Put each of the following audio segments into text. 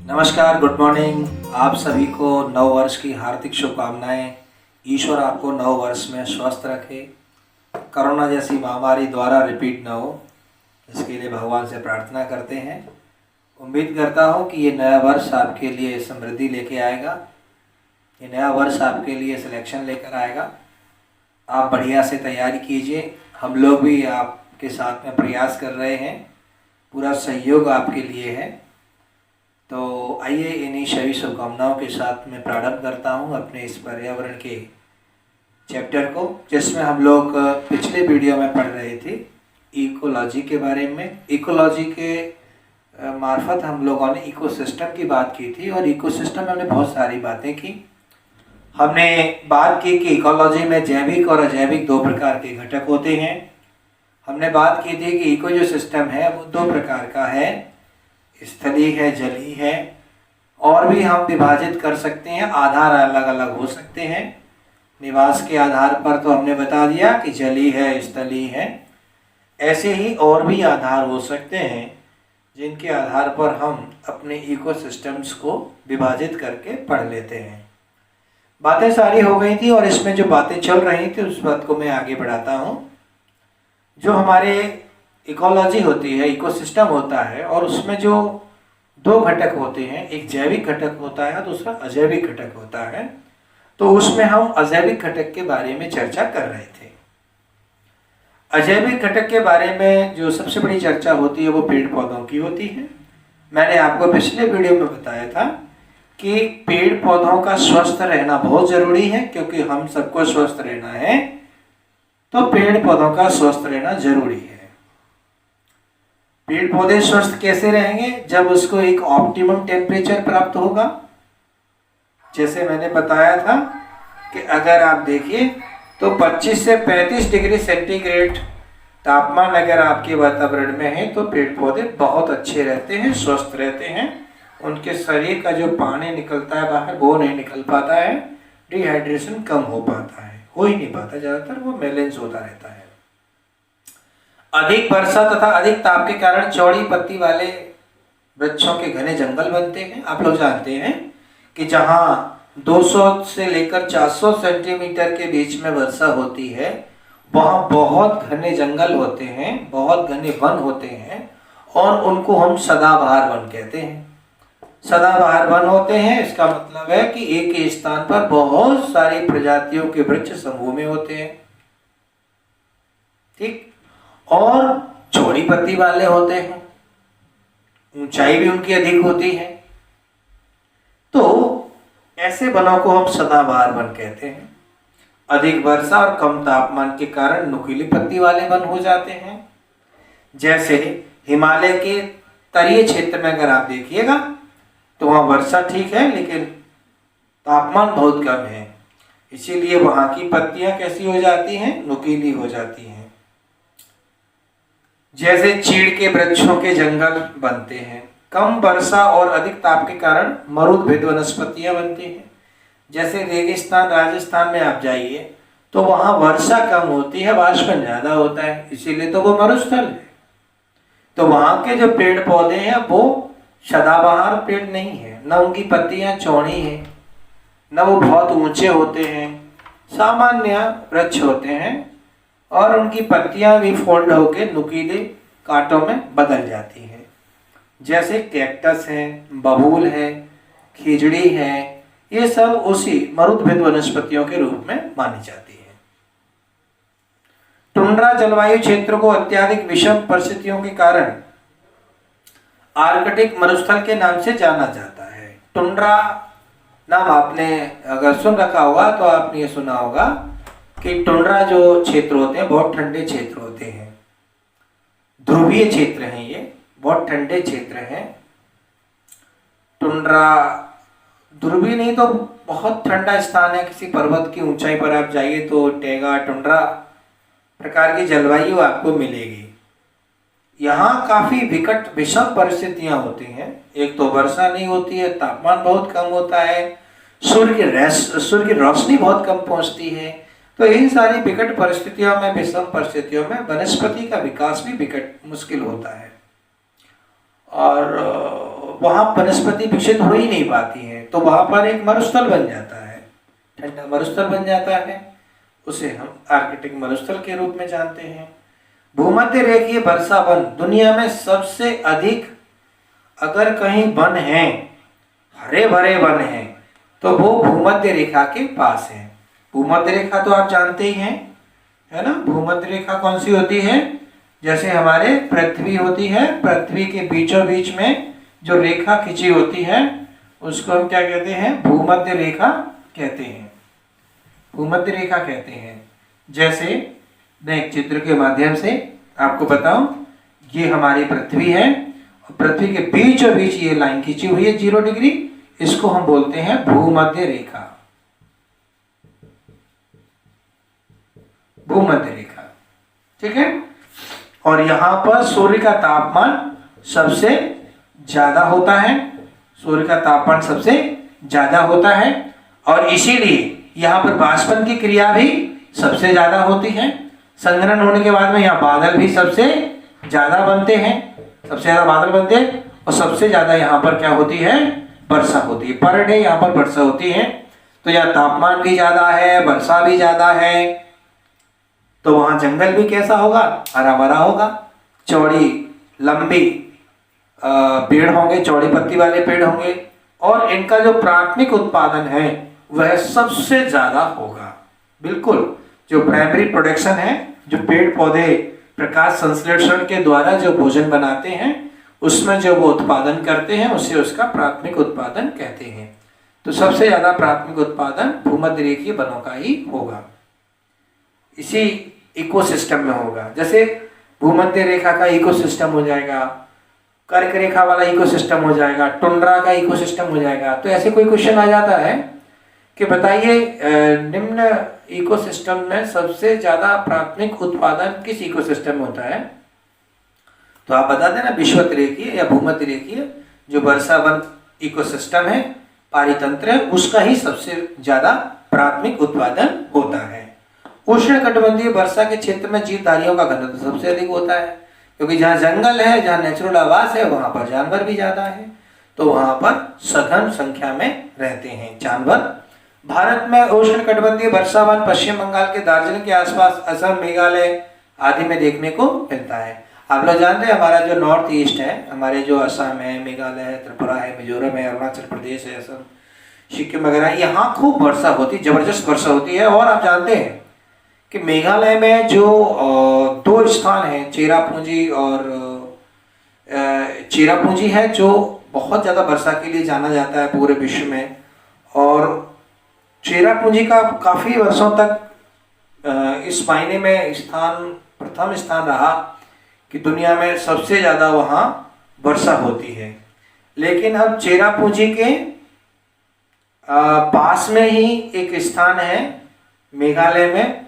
नमस्कार, good morning. आप सभी को नव वर्ष की हार्दिक शुभकामनाएं। ईश्वर आपको नव वर्ष में स्वस्थ रखे, कोरोना जैसी महामारी द्वारा रिपीट न हो, इसके लिए भगवान से प्रार्थना करते हैं। उम्मीद करता हूं कि ये नया वर्ष आपके लिए समृद्धि लेके आएगा, ये नया वर्ष आपके लिए सिलेक्शन लेकर आएगा। आप बढ़िया से तैयारी कीजिए, हम लोग भी आपके साथ में प्रयास कर रहे हैं, पूरा सहयोग आपके लिए है। तो आइए इन्हीं सभी शुभकामनाओं के साथ मैं प्रारंभ करता हूं अपने इस पर्यावरण के चैप्टर को, जिसमें हम लोग पिछले वीडियो में पढ़ रहे थे इकोलॉजी के बारे में। इकोलॉजी के मार्फत हम लोगों ने इकोसिस्टम की बात की थी और इकोसिस्टम में हमने बहुत सारी बातें की। हमने बात की कि इकोलॉजी में जैविक और अजैविक दो प्रकार के घटक होते हैं। हमने बात की थी कि इको जो सिस्टम है वो दो प्रकार का है, स्थलीय है, जलीय है, और भी हम विभाजित कर सकते हैं, आधार अलग अलग हो सकते हैं। निवास के आधार पर तो हमने बता दिया कि जलीय है, स्थलीय है। ऐसे ही और भी आधार हो सकते हैं जिनके आधार पर हम अपने इकोसिस्टम्स को विभाजित करके पढ़ लेते हैं। बातें सारी हो गई थी और इसमें जो बातें चल रही थी उस बात को मैं आगे बढ़ाता हूँ। जो हमारे इकोलॉजी होती है, इकोसिस्टम होता है, और उसमें जो दो घटक होते हैं, एक जैविक घटक होता है और दूसरा अजैविक घटक होता है। तो उसमें हम अजैविक घटक के बारे में चर्चा कर रहे थे। अजैविक घटक के बारे में जो सबसे बड़ी चर्चा होती है वो पेड़ पौधों की होती है। मैंने आपको पिछले वीडियो में बताया था कि पेड़ पौधों का स्वस्थ रहना बहुत जरूरी है, क्योंकि हम सबको स्वस्थ रहना है तो पेड़ पौधों का स्वस्थ रहना जरूरी है। पेड़ पौधे स्वस्थ कैसे रहेंगे? जब उसको एक ऑप्टिमम टेम्परेचर प्राप्त होगा। जैसे मैंने बताया था कि अगर आप देखिए तो 25 से 35 डिग्री सेंटीग्रेड तापमान अगर आपके वातावरण में है तो पेड़ पौधे बहुत अच्छे रहते हैं, स्वस्थ रहते हैं। उनके शरीर का जो पानी निकलता है बाहर वो नहीं निकल पाता है, डिहाइड्रेशन कम हो पाता है, हो ही नहीं पाता, ज़्यादातर वो बैलेंस होता रहता है। अधिक वर्षा तथा अधिक ताप के कारण चौड़ी पत्ती वाले वृक्षों के घने जंगल बनते हैं। आप लोग जानते हैं कि जहां 200 से लेकर 400 सेंटीमीटर के बीच में वर्षा होती है वहां बहुत घने जंगल होते हैं, बहुत घने वन होते हैं, और उनको हम सदाबहार वन कहते हैं। सदाबहार वन होते हैं, इसका मतलब है कि एक ही स्थान पर बहुत सारी प्रजातियों के वृक्ष समूह में होते हैं, ठीक, और चौड़ी पत्ती वाले होते हैं, ऊंचाई भी उनकी अधिक होती है। तो ऐसे वनों को हम सदाबहार वन कहते हैं। अधिक वर्षा और कम तापमान के कारण नुकीली पत्ती वाले वन हो जाते हैं। जैसे हिमालय के तटीय क्षेत्र में अगर आप देखिएगा तो वहाँ वर्षा ठीक है लेकिन तापमान बहुत कम है, इसीलिए वहाँ की पत्तियां कैसी हो जाती हैं? नुकीली हो जाती हैं। जैसे चीड़ के वृक्षों के जंगल बनते हैं। कम वर्षा और अधिक ताप के कारण मरुद्भिद वनस्पतियां बनती हैं। जैसे रेगिस्तान राजस्थान में आप जाइए तो वहां वर्षा कम होती है, वाष्पन ज्यादा होता है, इसीलिए तो वो मरुस्थल है। तो वहां के जो पेड़ पौधे हैं वो सदाबहार पेड़ नहीं है, न उनकी पत्तियां चौड़ी हैं, न वो बहुत ऊंचे होते हैं, सामान्य वृक्ष होते हैं, और उनकी पत्तियां भी फोल्ड होकर नुकीले कांटों में बदल जाती हैं। जैसे कैक्टस है, बबूल है, खिजड़ी है, ये सब उसी मरुद्भिद वनस्पतियों के रूप में मानी जाती है। टुंड्रा जलवायु क्षेत्र को अत्यधिक विषम परिस्थितियों के कारण आर्कटिक मरुस्थल के नाम से जाना जाता है। टुंड्रा नाम आपने अगर सुन रखा होगा तो आपने ये सुना होगा कि टुंड्रा जो क्षेत्र होते हैं बहुत ठंडे क्षेत्र होते हैं, ध्रुवीय क्षेत्र हैं, ये बहुत ठंडे क्षेत्र हैं। टुंड्रा ध्रुवीय नहीं तो बहुत ठंडा स्थान है, किसी पर्वत की ऊंचाई पर आप जाइए तो टैगा टुंड्रा प्रकार की जलवायु आपको मिलेगी। यहाँ काफी विकट विषम परिस्थितियां होती हैं। एक तो वर्षा नहीं होती है, तापमान बहुत कम होता है, सूर्य की रोशनी बहुत कम पहुंचती है। तो इन सारी विकट परिस्थितियों में, विषम परिस्थितियों में वनस्पति का विकास भी विकट मुश्किल होता है। और वहां वनस्पति विकसित हो ही नहीं पाती है, तो वहां पर एक मरुस्थल बन जाता है, ठंडा मरुस्थल बन जाता है। उसे हम आर्कटिक मरुस्थल के रूप में जानते हैं। भूमध्य रेखीय वर्षा वन दुनिया में सबसे अधिक, अगर कहीं वन है, हरे भरे वन है, तो वो भूमध्य रेखा के पास है। भूमध्य रेखा तो आप जानते ही हैं, है ना। भूमध्य रेखा कौन सी होती है? जैसे हमारे पृथ्वी होती है, पृथ्वी के बीचों बीच में जो रेखा खिंची होती है उसको हम क्या कहते हैं? भूमध्य रेखा कहते हैं, भूमध्य रेखा कहते हैं। जैसे मैं एक चित्र के माध्यम से आपको बताऊं, ये हमारी पृथ्वी है और पृथ्वी के बीचों बीच ये लाइन खींची हुई है 0 डिग्री, इसको हम बोलते हैं भूमध्य रेखा, भूमध्य रेखा, ठीक है। और यहां पर सूर्य का तापमान सबसे ज्यादा होता है, सूर्य का तापमान सबसे ज्यादा होता है, और इसीलिए यहां पर बाष्पन की क्रिया भी सबसे ज्यादा होती है। संघनन होने के बाद में यहाँ बादल भी सबसे ज्यादा बनते हैं, सबसे ज्यादा बादल बनते हैं, और सबसे ज्यादा यहाँ पर क्या होती है? वर्षा होती है। पर डे यहाँ पर वर्षा होती है, तो यहाँ तापमान भी ज्यादा है, वर्षा भी ज्यादा है, तो वहां जंगल भी कैसा होगा? हरा भरा होगा, चौड़ी लंबी पेड़ होंगे, चौड़ी पत्ती वाले पेड़ होंगे, और इनका जो प्राथमिक उत्पादन है वह सबसे ज्यादा होगा। बिल्कुल, जो प्राइमरी प्रोडक्शन है, जो पेड़ पौधे प्रकाश संश्लेषण के द्वारा जो भोजन बनाते हैं उसमें जो वो उत्पादन करते हैं उसे उसका प्राथमिक उत्पादन कहते हैं। तो सबसे ज्यादा प्राथमिक उत्पादन भूमध्य रेखीय वनों का ही होगा, इसी इकोसिस्टम में होगा। जैसे भूमध्य रेखा का इकोसिस्टम हो जाएगा, कर्क रेखा वाला इकोसिस्टम हो जाएगा, टुंड्रा का इकोसिस्टम हो जाएगा। तो ऐसे कोई क्वेश्चन आ जाता है कि बताइए निम्न इकोसिस्टम में सबसे ज्यादा प्राथमिक उत्पादन किस इकोसिस्टम में होता है? तो आप बता देना, विषुवत रेखीय या भूमध्य रेखीय जो वर्षा वन इकोसिस्टम है, पारितंत्र है, उसका ही सबसे ज्यादा प्राथमिक उत्पादन होता है। उष्णकटिबंधीय वर्षा के क्षेत्र में जीवधारियों का घनत्व सबसे अधिक होता है, क्योंकि जहाँ जंगल है, जहाँ नेचुरल आवास है, वहां पर जानवर भी ज्यादा है, तो वहां पर सघन संख्या में रहते हैं जानवर। भारत में उष्णकटिबंधीय वर्षा वन पश्चिम बंगाल के दार्जिलिंग के आसपास, असम, मेघालय आदि में देखने को मिलता है। आप लोग जानते हैं हमारा जो नॉर्थ ईस्ट है, हमारे जो असम है, मेघालय है, त्रिपुरा है, मिजोरम है, अरुणाचल प्रदेश है, असम, सिक्किम वगैरह, यहाँ खूब वर्षा होती है, जबरदस्त वर्षा होती है। और आप जानते हैं कि मेघालय में जो 2 स्थान हैं, चेरापूंजी और चेरापूंजी है, जो बहुत ज़्यादा वर्षा के लिए जाना जाता है पूरे विश्व में। और चेरापूंजी का काफ़ी वर्षों तक इस मायने में प्रथम स्थान रहा कि दुनिया में सबसे ज़्यादा वहाँ वर्षा होती है। लेकिन अब चेरापूंजी के पास में ही एक स्थान है मेघालय में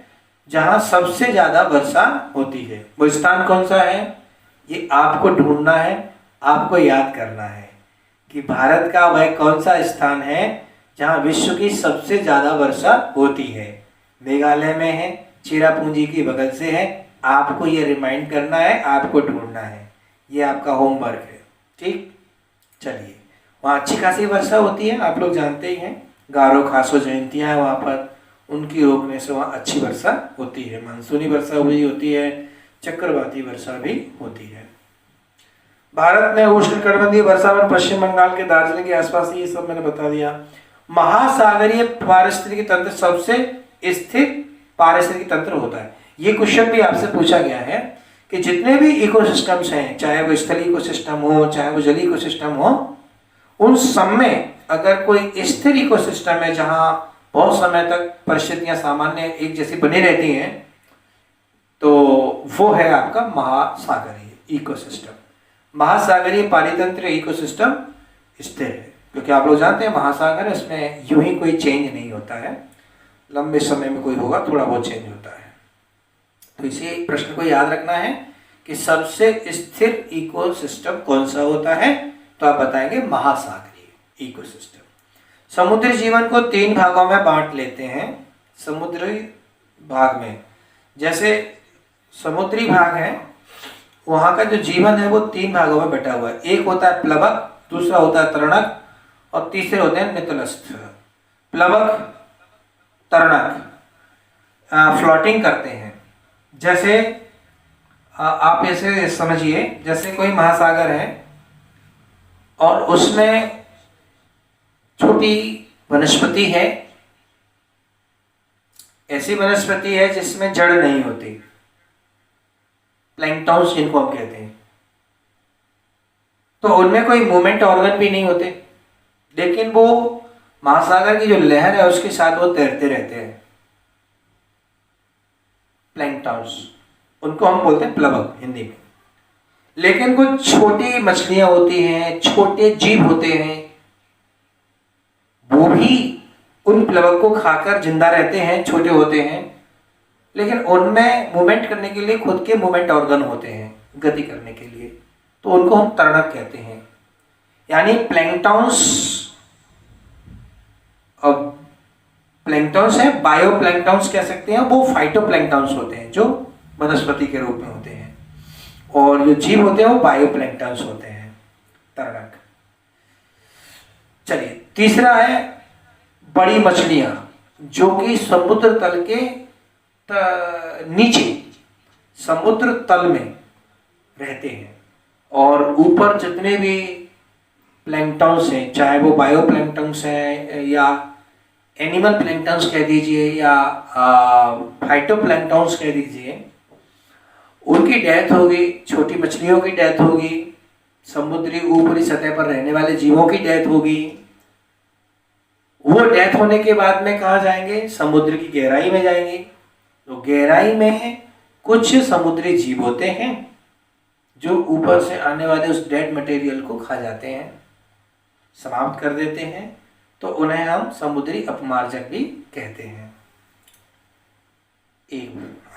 जहाँ सबसे ज़्यादा वर्षा होती है। वो स्थान कौन सा है? ये आपको ढूंढना है, आपको याद करना है कि भारत का वह कौन सा स्थान है जहाँ विश्व की सबसे ज़्यादा वर्षा होती है। मेघालय में है, चेरापूंजी की बगल से है। आपको ये रिमाइंड करना है, आपको ढूंढना है, ये आपका होमवर्क है, ठीक। चलिए, वहाँ अच्छी खासी वर्षा होती है, आप लोग जानते ही हैं। गारो खासो जयंतियाँ हैं वहाँ पर, उनकी रोकने से वहाँ अच्छी वर्षा होती है। मानसूनी वर्षा हुई होती है, चक्रवाती वर्षा भी होती है। भारत में उष्णकटिबंधीय वर्षा वन पश्चिम बंगाल के दार्जिलिंग के आसपास, ये सब मैंने बता दिया। महासागरीय पारिस्थितिकी तंत्र सबसे स्थिर पारिस्थितिकी तंत्र होता है। ये क्वेश्चन भी आपसे पूछा गया है कि जितने भी इकोसिस्टम्स हैं, चाहे वो स्थलीय इकोसिस्टम हो, चाहे वो जलीय इकोसिस्टम हो, उन सब में अगर कोई स्थिर इकोसिस्टम है जहां बहुत समय तक परिस्थितियां सामान्य एक जैसी बनी रहती हैं, तो वो है आपका महासागरीय इकोसिस्टम। महासागरीय पारितंत्र इकोसिस्टम स्थिर है, क्योंकि आप लोग जानते हैं महासागर, इसमें यूं ही कोई चेंज नहीं होता है, लंबे समय में कोई होगा थोड़ा बहुत चेंज होता है। तो इसी प्रश्न को याद रखना है कि सबसे स्थिर इकोसिस्टम कौन सा होता है, तो आप बताएंगे महासागरीय इकोसिस्टम। समुद्री जीवन को 3 भागों में बांट लेते हैं। समुद्री भाग में, जैसे समुद्री भाग है, वहाँ का जो जीवन है वो 3 भागों में बटा हुआ है। एक होता है प्लवक, दूसरा होता है तरणक और तीसरे होते हैं नितलस्थ। प्लवक, तरणक फ्लोटिंग करते हैं। जैसे आप ऐसे समझिए, जैसे कोई महासागर है और उसमें छोटी वनस्पति है, ऐसी वनस्पति है जिसमें जड़ नहीं होती, प्लैंक्टन्स जिनको हम कहते हैं, तो उनमें कोई मूवमेंट ऑर्गन भी नहीं होते, लेकिन वो महासागर की जो लहर है उसके साथ वो तैरते रहते हैं, प्लैंक्टन्स, उनको हम बोलते हैं प्लवक हिंदी में। लेकिन कुछ छोटी मछलियां होती हैं, छोटे जीव होते हैं, वो भी उन प्लवक को खाकर जिंदा रहते हैं, छोटे होते हैं, लेकिन उनमें मूवमेंट करने के लिए खुद के मूवमेंट ऑर्गन होते हैं, गति करने के लिए, तो उनको हम तरणक कहते हैं। यानी प्लैंक्टन्स, अब प्लैंक्टन्स है, बायो प्लैंक्टन्स कह सकते हैं, वो फाइटोप्लैंक्टन्स होते हैं जो वनस्पति के रूप में होते हैं, और जो जीव होते हैं वो बायो प्लैंक्टन्स होते हैं, तरणक। चलिए, तीसरा है बड़ी मछलियां जो कि समुद्र तल के नीचे समुद्र तल में रहते हैं, और ऊपर जितने भी प्लैंक्टन्स हैं, चाहे वो बायो प्लैंक्टन्स हैं या एनिमल प्लैंक्टन्स कह दीजिए या फाइटोप्लैंक्टन्स कह दीजिए, उनकी डेथ होगी, छोटी मछलियों की डेथ होगी, समुद्री ऊपरी सतह पर रहने वाले जीवों की डेथ होगी। वो डेथ होने के बाद में कहाँ जाएंगे? समुद्र की गहराई में जाएंगे। तो गहराई में कुछ समुद्री जीव होते हैं जो ऊपर से आने वाले उस डेड मटेरियल को खा जाते हैं, समाप्त कर देते हैं, तो उन्हें हम समुद्री अपमार्जक भी कहते हैं।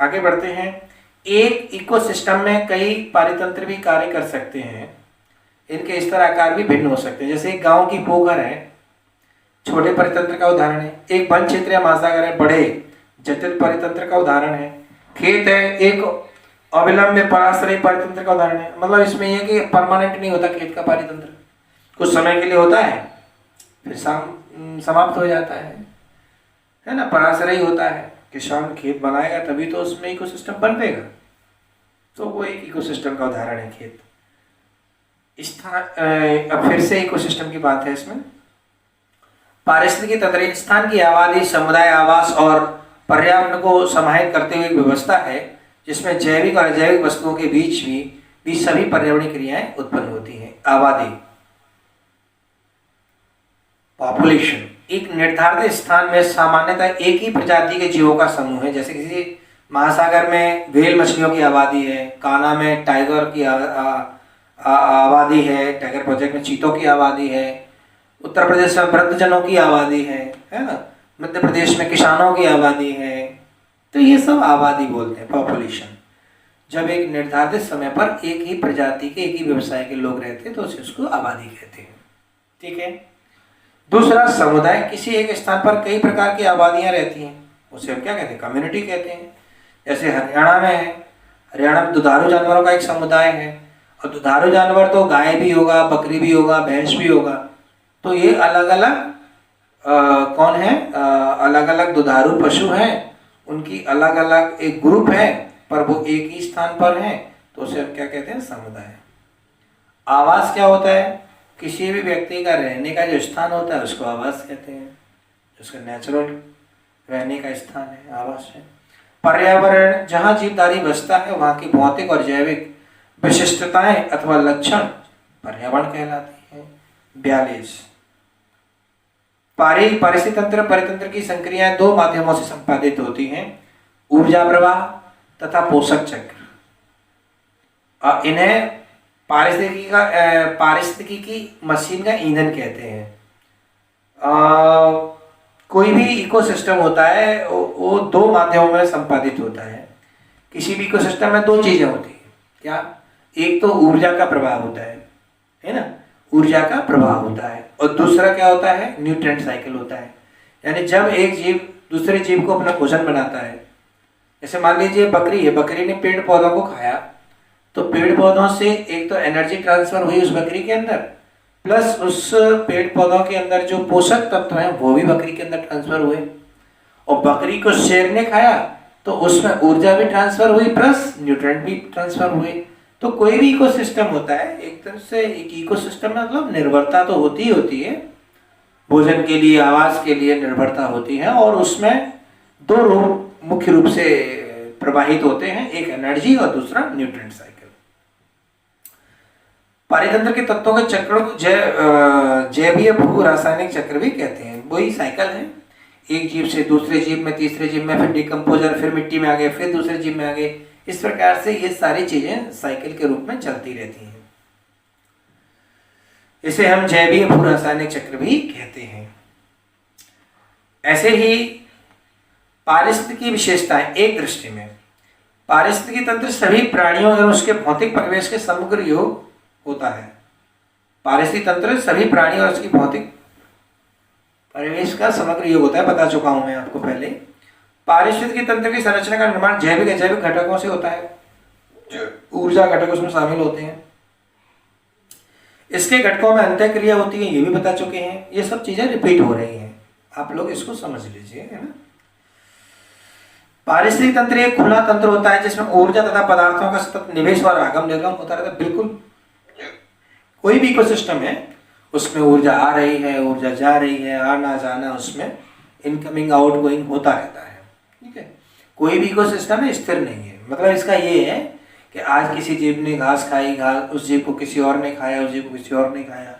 आगे बढ़ते हैं। एक इकोसिस्टम में कई पारितंत्र भी कार्य कर सकते हैं, इनके स्तर आकार भी भिन्न हो सकते हैं। जैसे एक गांव की पोखर है, छोटे परितंत्र का उदाहरण है। एक वन क्षेत्र या महासागर है, बड़े जटिल परितंत्र का उदाहरण है। खेत है, एक अविलंब पराश्रयी परितंत्र का उदाहरण है। मतलब इसमें यह कि परमानेंट नहीं होता खेत का परितंत्र, कुछ समय के लिए होता है फिर समाप्त हो जाता है ना। पराश्रयी होता है, किसान खेत बनाएगा तभी तो उसमें इकोसिस्टम बनेगा, तो वो एक इकोसिस्टम का उदाहरण है खेत। अब फिर से इकोसिस्टम की बात है इसमें। पारिस्थितिकी तंत्र स्थान की आबादी, समुदाय, आवास और पर्यावरण को समाहित करते हुए एक व्यवस्था है जिसमें जैविक और अजैविक वस्तुओं के बीच भी सभी पर्यावरणीय क्रियाएं उत्पन्न होती हैं। आबादी, पॉपुलेशन, एक निर्धारित स्थान में सामान्यतः एक ही प्रजाति के जीवों का समूह है। जैसे किसी महासागर में व्हेल मछलियों की आबादी है, कान्हा में टाइगर की आबादी है, टाइगर प्रोजेक्ट में चीतों की आबादी है, उत्तर प्रदेश में वृद्धजनों की आबादी है ना, मध्य प्रदेश में किसानों की आबादी है। तो ये सब आबादी बोलते हैं, पॉपुलेशन। जब एक निर्धारित समय पर एक ही प्रजाति के, एक ही व्यवसाय के लोग रहते हैं तो उसको आबादी कहते हैं। ठीक है। दूसरा, समुदाय, किसी एक स्थान पर कई प्रकार की आबादियां रहती हैं, उसे हम क्या कहते हैं? कम्युनिटी कहते हैं। जैसे हरियाणा में है, हरियाणा में दुधारू जानवरों का एक समुदाय है, और दुधारू जानवर तो गाय भी होगा, बकरी भी होगा, भैंस भी होगा। तो ये अलग अलग कौन है? अलग अलग दुधारू पशु हैं, उनकी अलग अलग एक ग्रुप है, पर वो एक ही स्थान पर हैं, तो उसे हम क्या कहते हैं? समुदाय। आवास क्या होता है? किसी भी व्यक्ति का रहने का जो स्थान होता है उसको आवास कहते हैं, उसका नेचुरल रहने का स्थान है, आवास है। पर्यावरण, जहाँ जीवधारी बसता है वहाँ की भौतिक और जैविक विशिष्टताएं अथवा लक्षण पर्यावरण कहलाती हैं। 42, पारिस्थितिक तंत्र, परितंत्र की संक्रियाएं दो माध्यमों से संपादित होती हैं, ऊर्जा प्रवाह तथा पोषक चक्र। इन्हें पारिस्थितिकी की मशीन का ईंधन कहते हैं। कोई भी इकोसिस्टम होता है वो दो माध्यमों में संपादित होता है। किसी भी इकोसिस्टम में दो चीजें होती हैं। क्या? एक तो ऊर्जा का प्रवाह होता है ना, ऊर्जा का प्रवाह होता है, और दूसरा क्या होता है? न्यूट्रिएंट साइकिल होता है। यानी जब एक जीव दूसरे जीव को अपना भोजन बनाता है, जैसे मान लीजिए बकरी है, बकरी ने पेड़ पौधों को खाया, तो पेड़ पौधों से एक तो एनर्जी ट्रांसफर हुई उस बकरी के अंदर, प्लस उस पेड़ पौधों के अंदर जो पोषक तत्व हैं वो भी बकरी के अंदर ट्रांसफर हुए, और बकरी को शेर ने खाया तो उसमें ऊर्जा भी ट्रांसफर हुई प्लस न्यूट्रिएंट भी ट्रांसफर हुए। तो कोई भी इकोसिस्टम होता है एक तरह से, एक इकोसिस्टम में मतलब निर्भरता तो होती ही होती है, भोजन के लिए आवास के लिए निर्भरता होती है, और उसमें दो रूप मुख्य रूप से प्रवाहित होते हैं, एक एनर्जी और दूसरा न्यूट्रिएंट साइकिल। पारितंत्र के तत्वों के चक्रों को जैवीय भू रासायनिक चक्र भी कहते हैं। वही साइकिल है, एक जीव से दूसरे जीव में, तीसरे जीव में, फिर डिकम्पोजर, फिर मिट्टी में आ गए, फिर दूसरे जीव में आ गए। इस प्रकार से ये सारी चीजें साइकिल के रूप में चलती रहती हैं। इसे हम जैवीय भू रासायनिक चक्र भी कहते हैं। ऐसे ही पारिस्थितिकी विशेषताएं, एक दृष्टि में पारिस्थितिकी तंत्र सभी प्राणियों और उसके भौतिक परिवेश के समग्र योग होता है। पारिस्थितिक तंत्र सभी प्राणियों और उसकी भौतिक परिवेश का समग्र योग होता है, बता चुका हूं मैं आपको पहले। पारिस्थितिकी तंत्र की संरचना का निर्माण जैविक अजैविक घटकों से होता है, ऊर्जा घटक उसमें शामिल होते हैं। इसके घटकों में अंतःक्रिया होती है, ये भी बता चुके हैं। ये सब चीजें रिपीट हो रही हैं, आप लोग इसको समझ लीजिए, है ना। पारिस्थितिक तंत्र एक खुला तंत्र होता है जिसमें ऊर्जा तथा पदार्थों का सतत निवेश और आगम निर्गम होता रहता है। बिल्कुल कोई भी इकोसिस्टम है उसमें ऊर्जा आ रही है, ऊर्जा जा रही है, आना जाना उसमें इनकमिंग आउटगोइंग होता रहता है, ठीक है। कोई भी इकोसिस्टम है स्थिर नहीं है। मतलब इसका ये है कि आज किसी जीव ने घास खाई, घास उस जीव को किसी और ने खाया, उस जीव को किसी और ने खाया,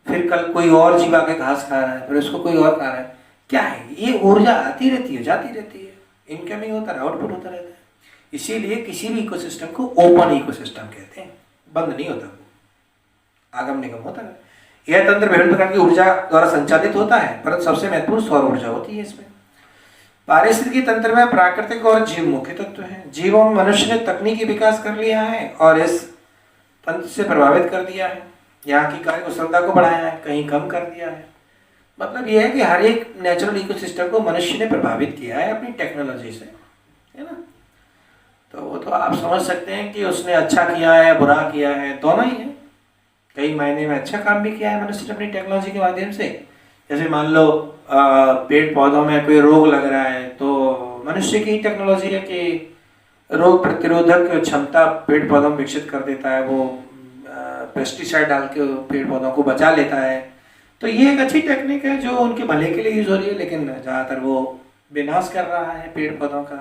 फिर कल कोई और जीव आके घास खा रहा है, फिर उसको कोई और खा रहा है। क्या है ये, ऊर्जा आती रहती है, जाती रहती है, इनकमिंग होता है, आउटपुट होता रहता है। इसीलिए किसी भी इकोसिस्टम को ओपन इकोसिस्टम कहते हैं, बंद नहीं होता, आगम निगम होता है। यह तंत्र विभिन्न प्रकार की ऊर्जा द्वारा संचालित होता है, परंतु सबसे महत्वपूर्ण सौर ऊर्जा होती है इसमें। पारिस्थितिकी तंत्र में प्राकृतिक और जीव मुख्य तत्व हैं। जीवों में मनुष्य ने तकनीकी विकास कर लिया है और इस तंत्र से प्रभावित कर दिया है, यहाँ की कार्य कुशलता को बढ़ाया है, कहीं कम कर दिया है। मतलब यह है कि हर एक नेचुरल इकोसिस्टम को मनुष्य ने प्रभावित किया है अपनी टेक्नोलॉजी से, है ना। तो वो तो आप समझ सकते हैं कि उसने अच्छा किया है, बुरा किया है, दोनों ही है। कई मायने में अच्छा काम भी किया है मनुष्य ने अपनी टेक्नोलॉजी के माध्यम से। जैसे मान लो पेड़ पौधों में कोई रोग लग रहा है तो मनुष्य की टेक्नोलॉजी है कि रोग प्रतिरोधक क्षमता पेड़ पौधों में विकसित कर देता है, वो पेस्टिसाइड डाल के पेड़ पौधों को बचा लेता है। तो ये एक अच्छी टेक्निक है जो उनके भले के लिए यूज हो रही है, लेकिन ज़्यादातर वो विनाश कर रहा है पेड़ पौधों का,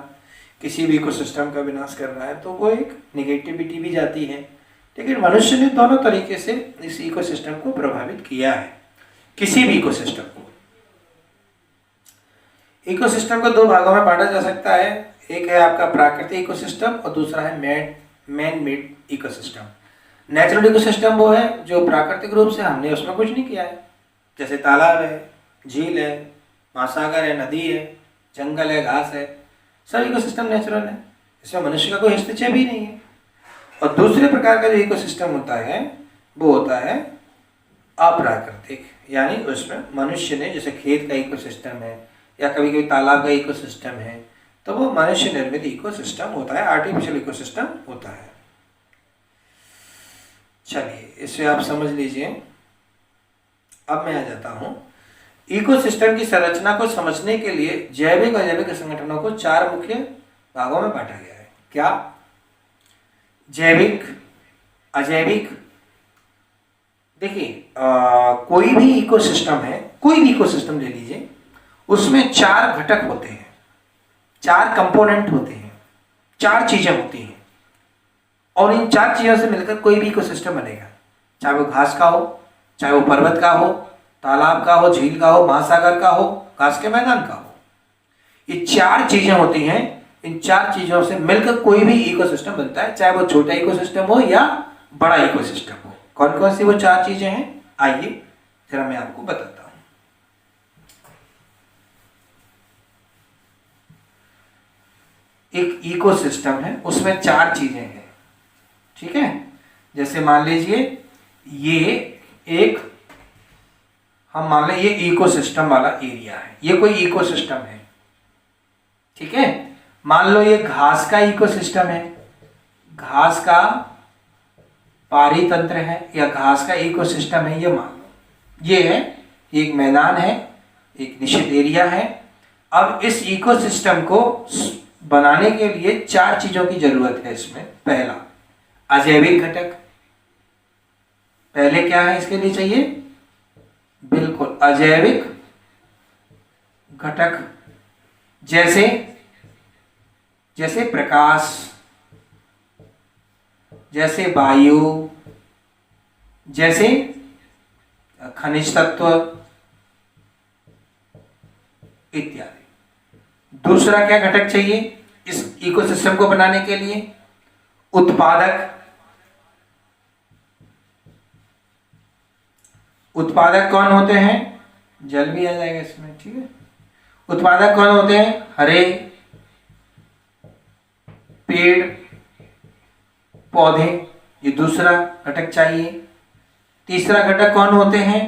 किसी भी इकोसिस्टम का विनाश कर रहा है, तो वो एक निगेटिविटी भी जाती है। लेकिन मनुष्य ने दोनों तरीके से इस इकोसिस्टम को प्रभावित किया है, किसी भी इकोसिस्टम को। इकोसिस्टम को दो भागों में बांटा जा सकता है, एक है आपका प्राकृतिक इकोसिस्टम और दूसरा है man made ecosystem. Natural ecosystem वो है जो प्राकृतिक रूप से हमने उसमें कुछ नहीं किया है, जैसे तालाब है, झील है, महासागर है, नदी है, जंगल है, घास है, सब इकोसिस्टम नेचुरल है, इसमें मनुष्य का कोई हस्तक्षेप ही नहीं है। और दूसरे प्रकार का जो इकोसिस्टम होता है वो होता है अप्राकृतिक, यानी उसमें मनुष्य ने, जैसे खेत का इकोसिस्टम है या कभी कभी तालाब का इकोसिस्टम है, तो वो मनुष्य निर्मित इकोसिस्टम होता है, आर्टिफिशियल इकोसिस्टम होता है। चलिए इसे आप समझ लीजिए। अब मैं आ जाता हूँ इकोसिस्टम की संरचना को समझने के लिए जैविक और अजैविक संगठनों को चार मुख्य भागों में बांटा गया है। क्या? जैविक, अजैविक। देखिए कोई भी इकोसिस्टम है, कोई भी इकोसिस्टम ले लीजिए, उसमें चार घटक होते हैं, चार कंपोनेंट होते हैं, चार चीजें होती हैं, और इन चार चीजों से मिलकर कोई भी इकोसिस्टम बनेगा, चाहे वो घास का हो, चाहे वो पर्वत का हो, तालाब का हो, झील का हो, महासागर का हो, घास के मैदान का हो। ये चार चीजें होती हैं, इन चार चीजों से मिलकर कोई भी इकोसिस्टम बनता है, चाहे वो छोटा इकोसिस्टम हो या बड़ा इकोसिस्टम हो। कौन कौन सी वो चार चीजें हैं, आइए जरा मैं आपको बताता हूं। एक इकोसिस्टम है, उसमें चार चीजें हैं, ठीक है। जैसे मान लीजिए ये एक, हम मान लें ये इकोसिस्टम वाला एरिया है, ये कोई इकोसिस्टम है, ठीक है। मान लो ये घास का इकोसिस्टम है, घास का पारितंत्र है या घास का इकोसिस्टम है, ये मान लो ये है, एक मैदान है, एक निश्चित एरिया है। अब इस इकोसिस्टम को बनाने के लिए 4 चीजों की जरूरत है इसमें। पहला अजैविक घटक, पहले क्या है इसके लिए चाहिए, बिल्कुल अजैविक घटक, जैसे जैसे प्रकाश, जैसे वायु, जैसे खनिज तत्व इत्यादि। दूसरा क्या घटक चाहिए इस इकोसिस्टम को बनाने के लिए, उत्पादक। उत्पादक कौन होते हैं, जल भी आ जाएगा इसमें, ठीक है। उत्पादक कौन होते हैं, हरे पेड़ पौधे, ये दूसरा घटक चाहिए। तीसरा घटक कौन होते हैं,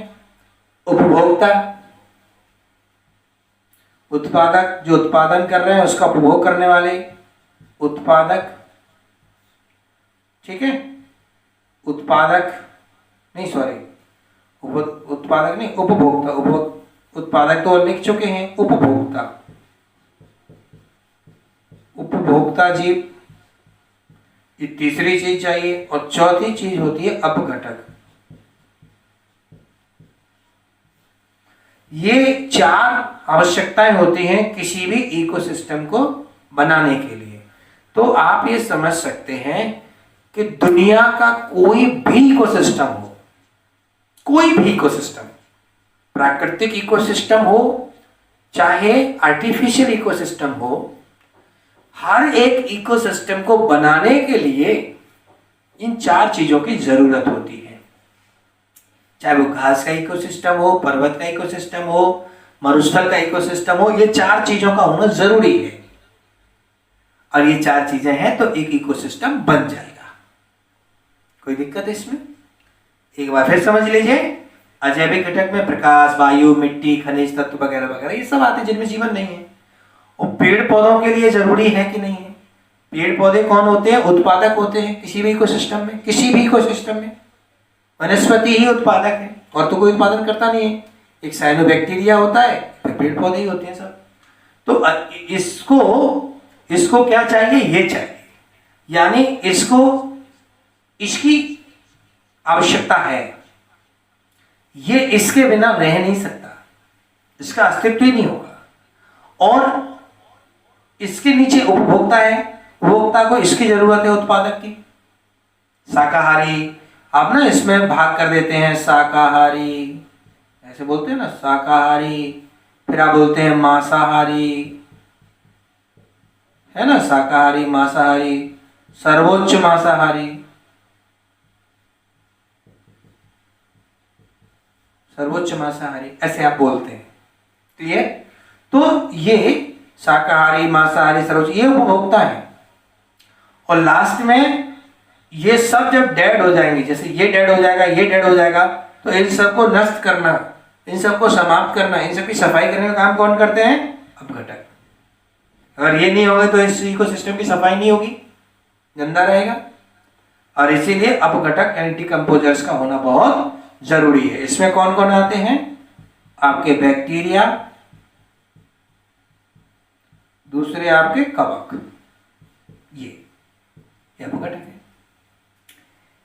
उपभोक्ता। उत्पादक जो उत्पादन कर रहे हैं उसका उपभोग करने वाले उत्पादक, ठीक है। उत्पादक नहीं, सॉरी, उत्पादक नहीं, उपभोक्ता। उत्पादक तो लिख चुके हैं, उपभोक्ता, उपभोक्ता जीव, ये तीसरी चीज चाहिए। और चौथी चीज होती है अपघटक। ये 4 आवश्यकताएं होती हैं किसी भी इकोसिस्टम को बनाने के लिए। तो आप ये समझ सकते हैं कि दुनिया का कोई भी इकोसिस्टम हो, कोई भी इकोसिस्टम, प्राकृतिक इकोसिस्टम हो चाहे आर्टिफिशियल इकोसिस्टम हो, हर एक इकोसिस्टम को बनाने के लिए इन 4 चीजों की जरूरत होती है। चाहे वो घास का इकोसिस्टम हो, पर्वत का इकोसिस्टम हो, मरुस्थल का इकोसिस्टम हो, ये 4 चीजों का होना जरूरी है। और ये 4 चीजें हैं तो एक इकोसिस्टम बन जाएगा। कोई दिक्कत है इसमें? एक बार फिर समझ लीजिए, अजैविक घटक में प्रकाश, वायु, मिट्टी, खनिज तत्व वगैरह वगैरह ये सब आते हैं जिनमें जीवन नहीं है। और पेड़ पौधों के लिए जरूरी है कि नहीं है? पेड़ पौधे कौन होते हैं, उत्पादक होते हैं किसी भी इकोसिस्टम में। किसी भी इकोसिस्टम में वनस्पति ही उत्पादक है, और तो कोई उत्पादन करता नहीं है। एक साइनोबैक्टीरिया होता है, फिर पेड़ पौधे ही होते हैं सब। तो इसको क्या चाहिए, ये चाहिए, यानी इसको इसकी आवश्यकता है। ये इसके बिना रह नहीं सकता, इसका अस्तित्व ही नहीं होगा। और इसके नीचे उपभोक्ता है, उपभोक्ता को इसकी जरूरत है उत्पादक की। शाकाहारी, आप ना इसमें भाग कर देते हैं, शाकाहारी ऐसे बोलते हैं ना, शाकाहारी, फिर आप बोलते हैं मांसाहारी, है ना, शाकाहारी, मांसाहारी, सर्वोच्च मांसाहारी, सर्वोच्च मांसाहारी, ऐसे आप बोलते हैं। क्लियर? तो ये शाकाहारी, मांसाहारी, सर्वोच्च, ये उपभोक्ता है। और लास्ट में ये सब जब डेड हो जाएंगे, जैसे ये डेड हो जाएगा, ये डेड हो जाएगा, तो इन सबको नष्ट करना, इन सबको समाप्त करना, इन सबकी सफाई करने का काम कौन करते हैं, अपघटक। अगर ये नहीं होगा तो इस इकोसिस्टम की सफाई नहीं होगी, गंदा रहेगा। और इसीलिए अपघटक यानी डिकम्पोजर्स का होना बहुत जरूरी है। इसमें कौन कौन आते हैं, आपके बैक्टीरिया, दूसरे आपके कवक, ये अपघटक है।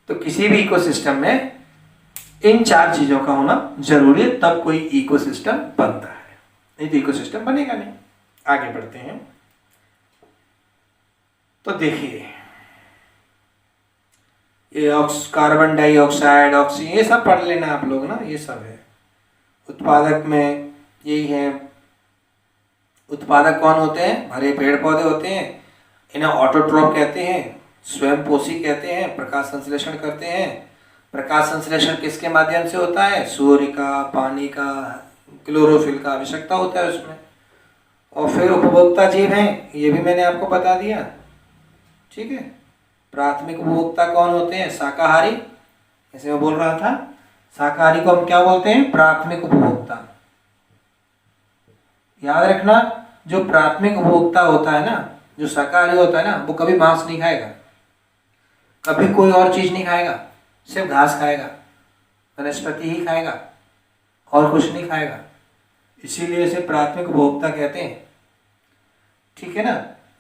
तो किसी भी इकोसिस्टम में इन 4 चीजों का होना जरूरी है, तब कोई इकोसिस्टम बनता है, नहीं तो इकोसिस्टम बनेगा नहीं। आगे बढ़ते हैं। तो देखिए, ये कार्बन डाइऑक्साइड, ऑक्सीजन, ये सब पढ़ लेना आप लोग ना, ये सब है। उत्पादक में यही है। उत्पादक कौन होते हैं, हरे पेड़ पौधे होते हैं, इन्हें ऑटोट्रॉप कहते हैं, स्वयंपोषी कहते हैं, प्रकाश संश्लेषण करते हैं। प्रकाश संश्लेषण किसके माध्यम से होता है, सूर्य का, पानी का, क्लोरोफिल का आवश्यकता होता है उसमें। और फिर उपभोक्ता जीव हैं, ये भी मैंने आपको बता दिया, ठीक है। प्राथमिक उपभोक्ता कौन होते हैं, शाकाहारी, जैसे मैं बोल रहा था, शाकाहारी को हम क्या बोलते हैं, प्राथमिक उपभोक्ता। याद रखना, जो प्राथमिक उपभोक्ता होता है ना, जो शाकाहारी होता है ना, वो कभी मांस नहीं खाएगा, कभी कोई और चीज नहीं खाएगा, सिर्फ घास खाएगा, वनस्पति ही खाएगा और कुछ नहीं खाएगा, इसीलिए इसे प्राथमिक उपभोक्ता कहते हैं। ठीक है ना।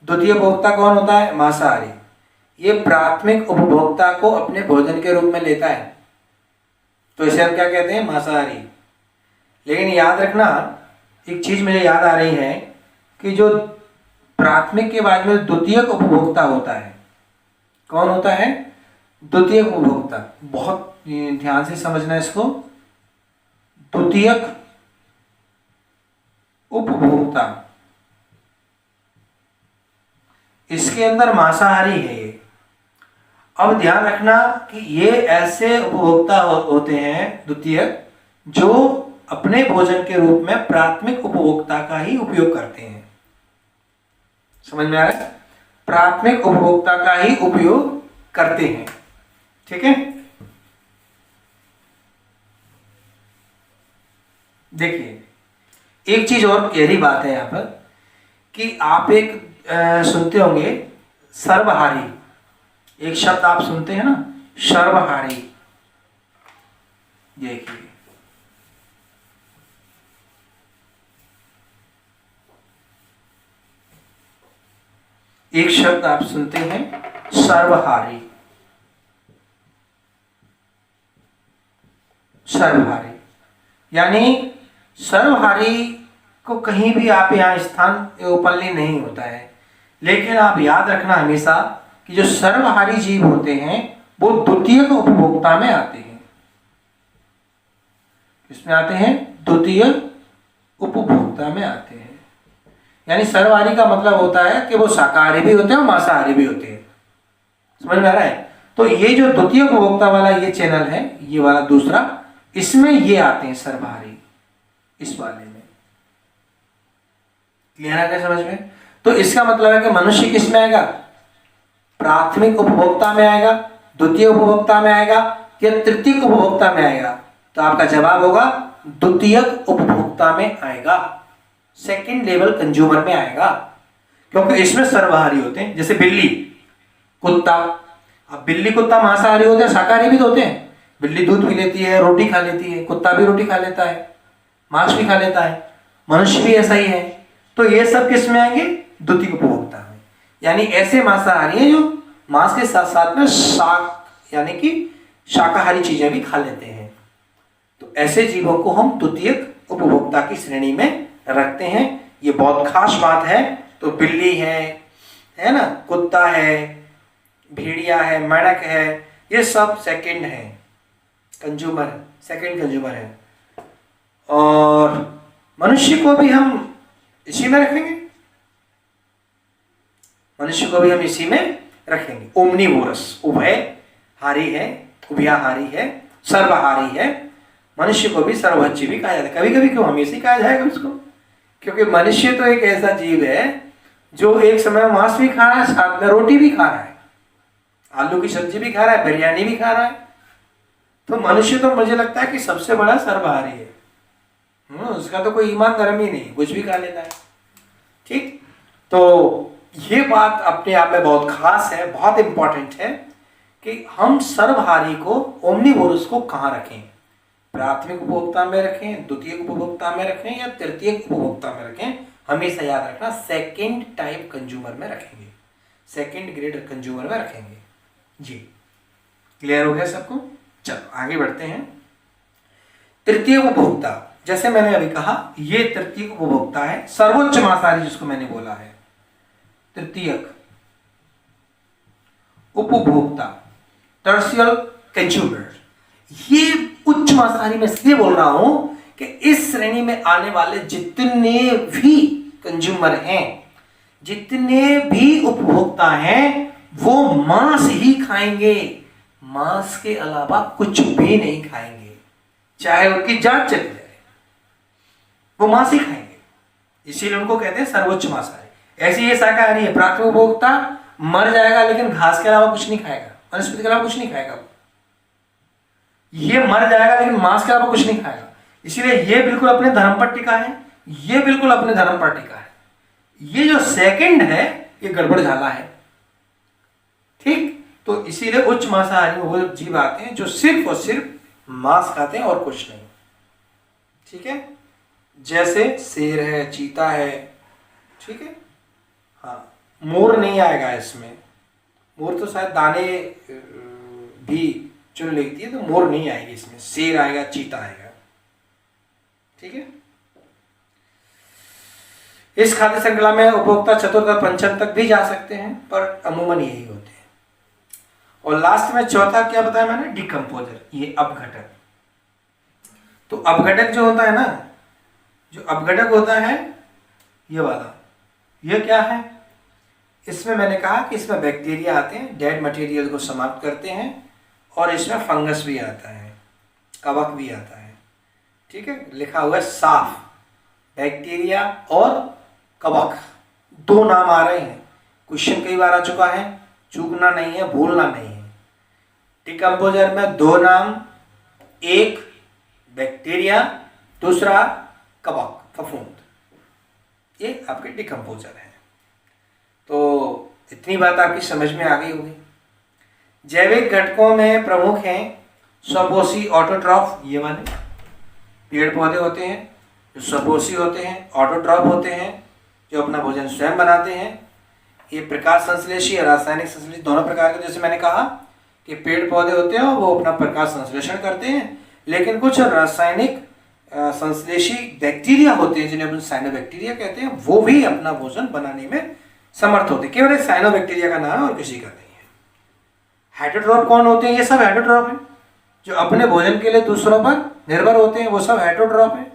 द्वितीय उपभोक्ता कौन होता है? मांसाहारी। ये प्राथमिक उपभोक्ता को अपने भोजन के रूप में लेता है, तो इसे हम क्या कहते हैं? मांसाहारी। लेकिन याद रखना, एक चीज मुझे याद आ रही है कि जो प्राथमिक के बाद में द्वितीयक उपभोक्ता होता है, कौन होता है? द्वितीयक उपभोक्ता। बहुत ध्यान से समझना इसको। द्वितीयक उपभोक्ता, इसके अंदर मांसाहारी है ये। अब ध्यान रखना कि ये ऐसे उपभोक्ता होते हैं द्वितीयक, जो अपने भोजन के रूप में प्राथमिक उपभोक्ता का ही उपयोग करते हैं। समझ में आ रहा है? प्राथमिक उपभोक्ता का ही उपयोग करते हैं। ठीक है। देखिए, एक चीज और गहरी बात है यहां पर कि आप एक सुनते होंगे सर्वहारी, एक शब्द आप सुनते हैं ना, सर्वहारी। देखिए, एक शब्द आप सुनते हैं सर्वहारी। सर्वहारी यानी सर्वहारी को कहीं भी आप यहाँ स्थान ओपनली नहीं होता है, लेकिन आप याद रखना हमेशा कि जो सर्वहारी जीव होते हैं वो द्वितीयक उपभोक्ता में आते हैं। किसमें आते हैं? द्वितीयक उपभोक्ता में आते हैं। यानी सर्वहारी का मतलब होता है कि वो शाकाहारी भी होते हैं और मांसाहारी भी होते हैं। समझ में आ रहा है? तो ये जो द्वितीय उपभोक्ता वाला ये चैनल है, ये वाला दूसरा, इसमें ये आते हैं सर्वहारी, इस वाले में। क्लियर है क्या समझ में? तो इसका मतलब है कि मनुष्य किस में आएगा? प्राथमिक उपभोक्ता में आएगा, द्वितीय उपभोक्ता में आएगा या तृतीय उपभोक्ता में आएगा? तो आपका जवाब होगा द्वितीयक उपभोक्ता में आएगा, सेकंड लेवल कंज्यूमर में आएगा, क्योंकि इसमें सर्वहारी होते हैं। जैसे बिल्ली, कुत्ता। अब बिल्ली कुत्ता मांसाहारी होते हैं, शाकाहारी भी तो होते हैं। बिल्ली दूध पी लेती है, रोटी खा लेती है, कुत्ता भी रोटी खा लेता है, मांस भी खा लेता है, मनुष्य भी ऐसा ही है। तो ये सब किस में आएंगे? द्वितीय उपभोक्ता में। यानी ऐसे मांसाहारी हैं जो मांस के साथ साथ में शाक यानी कि शाकाहारी चीजें भी खा लेते हैं। तो ऐसे जीवों को हम द्वितीयक उपभोक्ता की श्रेणी में रखते हैं। ये बहुत खास बात है। तो बिल्ली है ना, कुत्ता है, भेड़िया है, मेंढक है, ये सब सेकंड है कंज्यूमर, सेकंड कंज्यूमर है। और मनुष्य को भी हम इसी में रखेंगे, मनुष्य को भी हम इसी में रखेंगे। ओमनीवोरस, उभयहारी है, उभयाहारी है, सर्वहारी है। मनुष्य को भी सर्वभक्षी भी कहा जाता है। कभी कभी क्यों हमेशा ही कहा जाएगा उसको? क्योंकि मनुष्य तो एक ऐसा जीव है जो एक समय मांस भी खा रहा है, साथ में रोटी भी खा रहा है, आलू की सब्जी भी खा रहा है, बिरयानी भी खा रहा है। तो मनुष्य तो मुझे लगता है कि सबसे बड़ा सर्वहारी है। उसका तो कोई ईमान धर्म ही नहीं, कुछ भी खा लेता है। ठीक, तो ये बात अपने आप में बहुत खास है, बहुत इंपॉर्टेंट है कि हम सर्वहारी को, ओमनीवोरस को कहाँ रखें? प्राथमिक उपभोक्ता में रखें, द्वितीय उपभोक्ता में रखें या तृतीय उपभोक्ता में रखें? हमेशा याद रखना सेकंड टाइप कंज्यूमर में रखेंगे, सेकंड ग्रेड कंज्यूमर में रखेंगे। जी, क्लियर हो गया सबको? चलो आगे बढ़ते हैं। तृतीय उपभोक्ता, जैसे मैंने अभी कहा, ये तृतीय उपभोक्ता है, सर्वोच्च मांसाहारी जिसको मैंने बोला है, तृतीयक उपभोक्ता, टर्शियल कंज्यूमर। ये उच्च मांसाहारी में इसलिए बोल रहा हूं कि इस श्रेणी में आने वाले जितने भी कंज्यूमर हैं, जितने भी उपभोक्ता हैं, वो मांस ही खाएंगे, मांस के अलावा कुछ भी नहीं खाएंगे, चाहे उनकी जान चली जाए, वो मांस ही खाएंगे। इसीलिए उनको कहते हैं सर्वोच्च मांसाहारी। ऐसे ये शाकाहारी है, प्राथमिक उपभोक्ता मर जाएगा लेकिन घास के अलावा कुछ नहीं खाएगा, वनस्पति के अलावा कुछ नहीं खाएगा। ये मर जाएगा लेकिन मांस के अलावा कुछ नहीं खाएगा। इसीलिए ये बिल्कुल अपने धर्म पर टिका है, ये बिल्कुल अपने धर्म पर टिका है। ये जो सेकंड है ये गड़बड़ झाला है। ठीक, तो इसीलिए उच्च मांसाहारी में वो जीव आते हैं जो सिर्फ और सिर्फ मांस खाते हैं और कुछ नहीं। ठीक है, जैसे शेर है, चीता है। ठीक है, हाँ, मोर नहीं आएगा इसमें, मोर तो शायद दाने भी चुन लेती है, तो मोर नहीं आएगी इसमें, शेर आएगा, चीता आएगा। ठीक है, इस खाद्य श्रृंखला में उपभोक्ता चतुर्थ और पंचम तक भी जा सकते हैं, पर अमूमन यही होते हैं। और लास्ट में चौथा क्या बताया मैंने, डिकम्पोजर, ये अपघटक। तो अपघटक जो होता है ना, जो अपघटक होता है ये वाला, ये क्या है, इसमें मैंने कहा कि इसमें बैक्टीरिया आते हैं, डेड मटेरियल को समाप्त करते हैं, और इसमें फंगस भी आता है, कवक भी आता है। ठीक है, लिखा हुआ है साफ, बैक्टीरिया और कवक, दो नाम आ रहे हैं, क्वेश्चन कई बार आ चुका है, चूकना नहीं है, भूलना नहीं है। डिकम्पोजर में दो नाम, एक बैक्टीरिया, दूसरा कवक, फफूंद, ये आपके डिकम्पोजर है। तो इतनी बात आपकी समझ में आ गई होगी। जैविक घटकों में प्रमुख हैं स्वपोषी, ऑटोट्रॉफ, ये वाले पेड़ पौधे होते हैं जो स्वपोषी होते हैं, ऑटोट्रॉफ होते हैं जो अपना भोजन स्वयं बनाते हैं। ये प्रकाश संश्लेषी और रासायनिक संश्लेषी दोनों प्रकार के, जैसे मैंने कहा कि पेड़ पौधे होते हैं वो अपना प्रकाश संश्लेषण करते हैं, लेकिन कुछ रासायनिक संश्लेषी बैक्टीरिया होते हैं जिन्हें अपन साइनोबैक्टीरिया कहते हैं, वो भी अपना भोजन बनाने में समर्थ होते हैं। केवल साइनोबैक्टीरिया का नाम है और किसी का नहीं है। हेटरोट्रॉफ कौन होते हैं, ये सब हेटरोट्रॉफ हैं जो अपने भोजन के लिए दूसरों पर निर्भर होते हैं, वो सब हेटरोट्रॉफ है।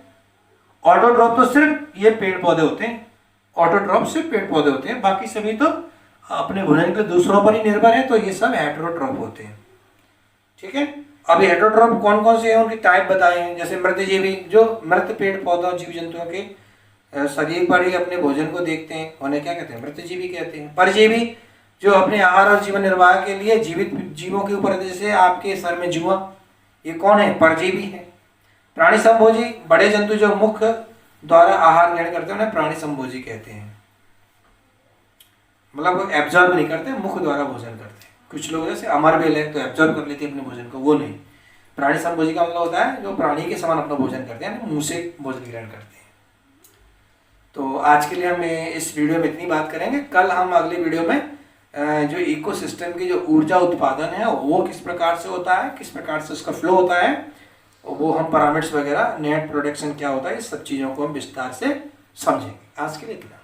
ऑटोट्रॉफ तो सिर्फ ये पेड़ पौधे होते हैं, ऑटोट्रॉफ सिर्फ पेड़ पौधे होते हैं, बाकी सभी तो अपने भोजन के लिए दूसरों पर ही निर्भर है, तो ये सब हेटरोट्रॉफ होते हैं। ठीक है, अब हेटरोट्रॉफ कौन कौन से हैं, उनकी टाइप बताए हैं। जैसे मृतजीवी, जो मृत पेड़ पौधा जीव जंतुओं के शरीर पर ही अपने भोजन को देखते हैं, उन्हें क्या कहते हैं, मृतजीवी कहते हैं। परजीवी, जो अपने आहार और जीवन निर्वाह के लिए जीवित जीवों के ऊपर, जैसे आपके सर में जुआ, ये कौन है, परजीवी है। प्राणी संभोजी, बड़े जंतु जो मुख द्वारा आहार ग्रहण करते हैं उन्हें प्राणी संभोजी कहते हैं, मतलब वो एब्जॉर्ब नहीं करते, मुख द्वारा भोजन करते हैं। कुछ लोग जैसे अमरबेल है तो एब्जॉर्ब कर लेते हैं अपने भोजन को, वो नहीं। प्राणी संभोजी का मतलब होता है जो प्राणी के समान अपना भोजन करते हैं, मुंह से भोजन ग्रहण करते हैं। तो आज के लिए हम इस वीडियो में इतनी बात करेंगे। कल हम अगले वीडियो में जो इकोसिस्टम की जो ऊर्जा उत्पादन है वो किस प्रकार से होता है, किस प्रकार से उसका फ्लो होता है, वो हम पैरामीटर्स वगैरह, नेट प्रोडक्शन क्या होता है, इस सब चीज़ों को हम विस्तार से समझेंगे। आज के लिए इतना।